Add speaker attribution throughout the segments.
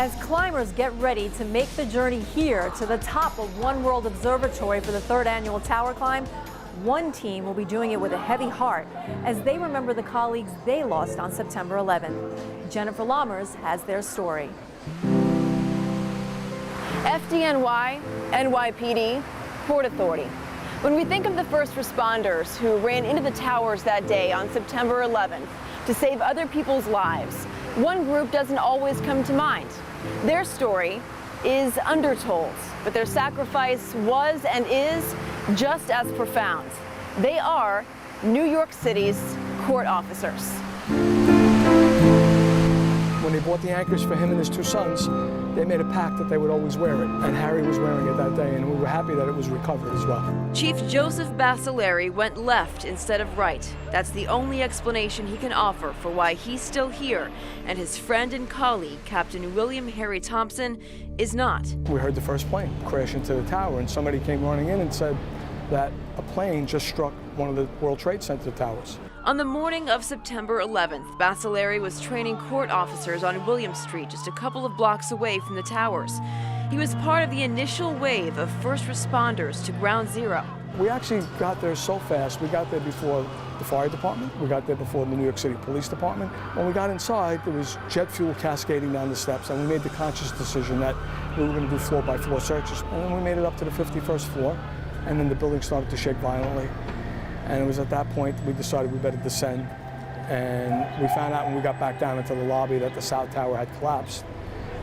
Speaker 1: As climbers get ready to make the journey here to the top of One World Observatory for the third annual tower climb, one team will be doing it with a heavy heart as they remember the colleagues they lost on September 11th. Jennifer Lammers has their story.
Speaker 2: FDNY, NYPD, Port Authority. When we think of the first responders who ran into the towers that day on September 11th to save other people's lives, one group doesn't always come to mind. Their story is undertold, but their sacrifice was and is just as profound. They are New York City's court officers.
Speaker 3: When they bought the anchors for him and his two sons, they made a pact that they would always wear it, and Harry was wearing it that day, and we were happy that it was recovered as well.
Speaker 4: Chief Joseph Basilari went left instead of right. That's the only explanation he can offer for why he's still here, and his friend and colleague, Captain William Harry Thompson, is not.
Speaker 3: We heard the first plane crash into the tower, and somebody came running in and said that a plane just struck one of the World Trade Center towers.
Speaker 4: On the morning of September 11th, Basilari was training court officers on William Street, just a couple of blocks away from the towers. He was part of the initial wave of first responders to Ground Zero.
Speaker 3: We actually got there so fast. We got there before the fire department. We got there before the New York City Police Department. When we got inside, there was jet fuel cascading down the steps, and we made the conscious decision that we were going to do floor-by-floor searches. And then we made it up to the 51st floor, and then the building started to shake violently. And it was at that point we decided we better descend. And we found out when we got back down into the lobby that the South Tower had collapsed.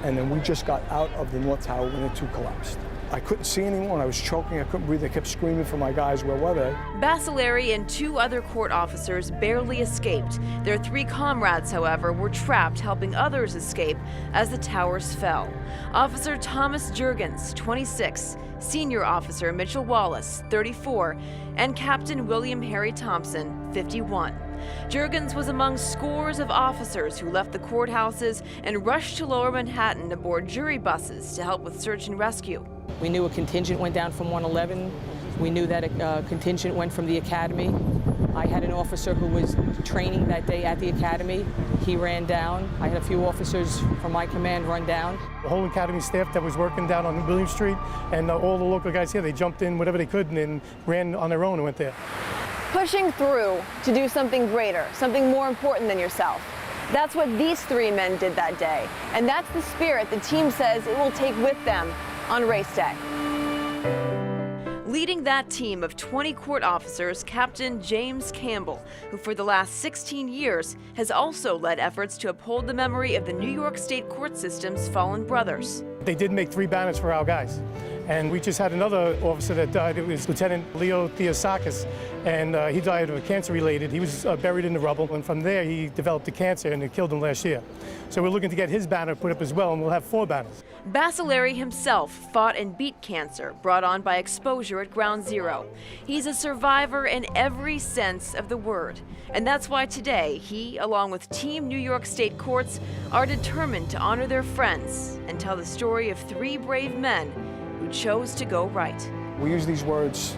Speaker 3: And then we just got out of the North Tower when it too collapsed. I couldn't see anyone. I was choking. I couldn't breathe. I kept screaming for my guys. Where were they?
Speaker 4: Basilari and two other court officers barely escaped. Their three comrades, however, were trapped helping others escape as the towers fell. Officer Thomas Jurgens, 26, Senior Officer Mitchell Wallace, 34, and Captain William Harry Thompson, 51. Jurgens was among scores of officers who left the courthouses and rushed to Lower Manhattan aboard jury buses to help with search and rescue.
Speaker 5: We knew a contingent went down from 111. We knew that a contingent went from the academy. I had an officer who was training that day at the academy. He ran down. I had a few officers from my command run down.
Speaker 6: The whole academy staff that was working down on William Street and all the local guys here, they jumped in whatever they could and then ran on their own and went there.
Speaker 2: Pushing through to do something greater, something more important than yourself. That's what these three men did that day. And that's the spirit the team says it will take with them on race day.
Speaker 4: Leading that team of 20 court officers, Captain James Campbell, who for the last 16 years has also led efforts to uphold the memory of the New York State court system's fallen brothers.
Speaker 6: They did make 3 banners for our guys. And we just had another officer that died. It was Lieutenant Leo Theosakis, and he died of a cancer-related. He was buried in the rubble, and from there he developed a cancer, and it killed him last year. So we're looking to get his banner put up as well, and we'll have 4 banners.
Speaker 4: Basilari himself fought and beat cancer brought on by exposure at Ground Zero. He's a survivor in every sense of the word. And that's why today he, along with Team New York State Courts, are determined to honor their friends and tell the story of 3 brave men who chose to go right.
Speaker 3: We use these words,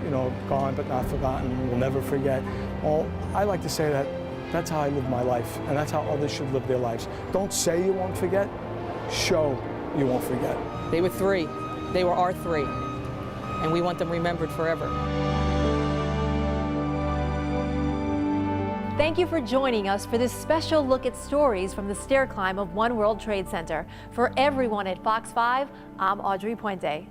Speaker 3: gone but not forgotten, we'll never forget. Well, I like to say that that's how I live my life, and that's how others should live their lives. Don't say you won't forget, show you won't forget.
Speaker 5: They were 3. They were our 3. And we want them remembered forever.
Speaker 1: Thank you for joining us for this special look at stories from the stair climb of One World Trade Center. For everyone at Fox 5, I'm Audrey Puente.